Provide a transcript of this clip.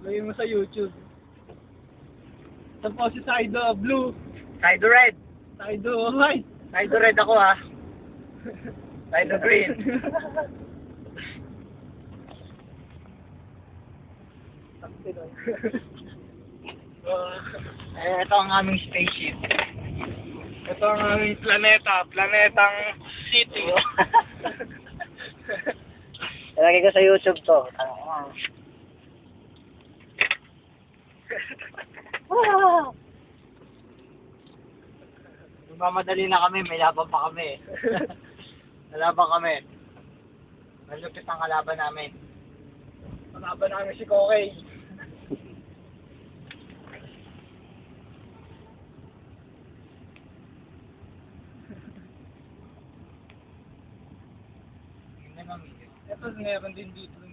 Lagay mo sa YouTube. Tapos si Sido Blue. Sido Red. Sido White. Sido Red ako ha. Sido Green. Ito ang aming spaceship. Ito ang aming planeta. Planetang City. Ilagay ko sa YouTube to. Mamadali na kami, may laban pa kami. Nalaban kami. Malupit ang kalaban namin. Kalaban namin si Kokey. Ito meron din dito.